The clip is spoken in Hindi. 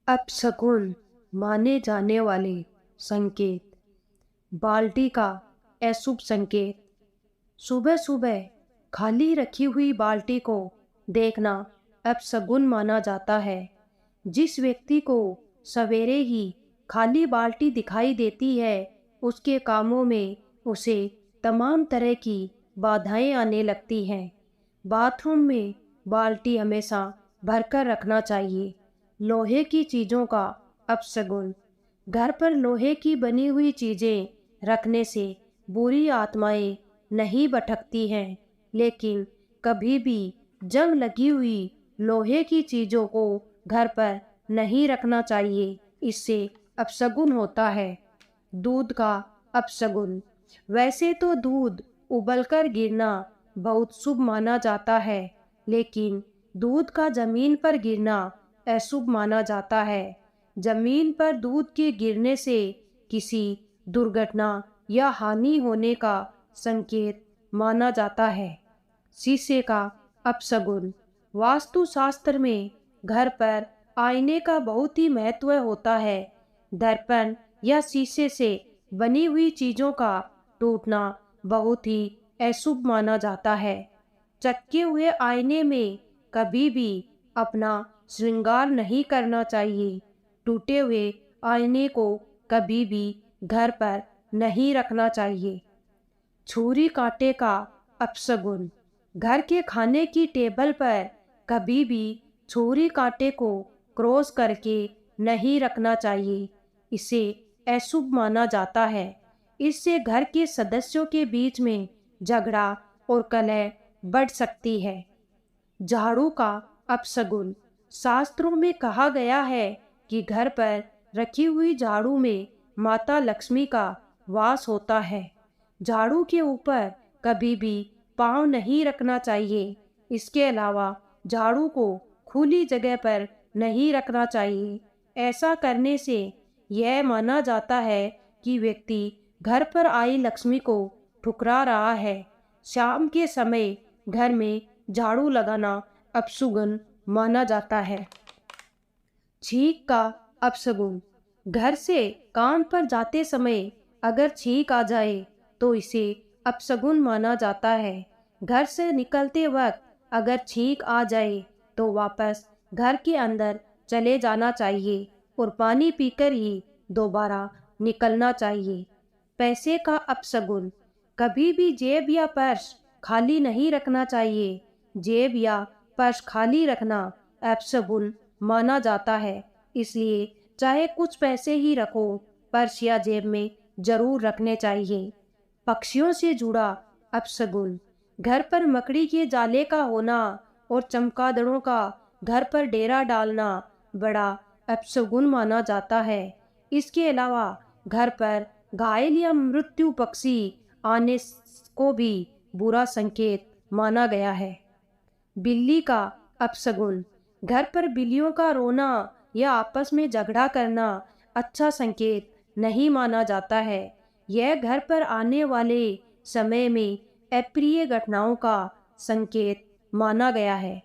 अपशकुन माने जाने वाले संकेत। बाल्टी का अशुभ संकेत। सुबह सुबह खाली रखी हुई बाल्टी को देखना अपशगुन माना जाता है। जिस व्यक्ति को सवेरे ही खाली बाल्टी दिखाई देती है, उसके कामों में उसे तमाम तरह की बाधाएं आने लगती हैं। बाथरूम में बाल्टी हमेशा भरकर रखना चाहिए। लोहे की चीज़ों का अपशगुन। घर पर लोहे की बनी हुई चीज़ें रखने से बुरी आत्माएं नहीं भटकती हैं, लेकिन कभी भी जंग लगी हुई लोहे की चीज़ों को घर पर नहीं रखना चाहिए, इससे अपशगुन होता है। दूध का अपशगुन। वैसे तो दूध उबलकर गिरना बहुत शुभ माना जाता है, लेकिन दूध का जमीन पर गिरना अशुभ माना जाता है। जमीन पर दूध के गिरने से किसी दुर्घटना या हानि होने का संकेत माना जाता है। शीशे का अपशगुन। वास्तुशास्त्र में घर पर आईने का बहुत ही महत्व होता है। दर्पण या शीशे से बनी हुई चीज़ों का टूटना बहुत ही अशुभ माना जाता है। चटके हुए आईने में कभी भी अपना श्रृंगार नहीं करना चाहिए। टूटे हुए आईने को कभी भी घर पर नहीं रखना चाहिए। छुरी कांटे का अपशगुन। घर के खाने की टेबल पर कभी भी छुरी कांटे को क्रॉस करके नहीं रखना चाहिए। इसे अशुभ माना जाता है। इससे घर के सदस्यों के बीच में झगड़ा और कलह बढ़ सकती है। झाड़ू का अपशगुन। शास्त्रों में कहा गया है कि घर पर रखी हुई झाड़ू में माता लक्ष्मी का वास होता है। झाड़ू के ऊपर कभी भी पाँव नहीं रखना चाहिए। इसके अलावा झाड़ू को खुली जगह पर नहीं रखना चाहिए। ऐसा करने से यह माना जाता है कि व्यक्ति घर पर आई लक्ष्मी को ठुकरा रहा है। शाम के समय घर में झाड़ू लगाना अपशगुन माना जाता है। छींक का अपशगुन। घर से काम पर जाते समय अगर छींक आ जाए तो इसे अपशगुन माना जाता है। घर से निकलते वक्त अगर छींक आ जाए तो वापस घर के अंदर चले जाना चाहिए और पानी पीकर ही दोबारा निकलना चाहिए। पैसे का अपशगुन। कभी भी जेब या पर्स खाली नहीं रखना चाहिए। जेब या पर्स खाली रखना अपशगुन माना जाता है, इसलिए चाहे कुछ पैसे ही रखो, पर्स या जेब में जरूर रखने चाहिए। पक्षियों से जुड़ा अपशगुन। घर पर मकड़ी के जाले का होना और चमगादड़ों का घर पर डेरा डालना बड़ा अपशगुन माना जाता है। इसके अलावा घर पर घायल या मृत्यु पक्षी आने को भी बुरा संकेत माना गया है। बिल्ली का अपशगुन। घर पर बिल्लियों का रोना या आपस में झगड़ा करना अच्छा संकेत नहीं माना जाता है। यह घर पर आने वाले समय में अप्रिय घटनाओं का संकेत माना गया है।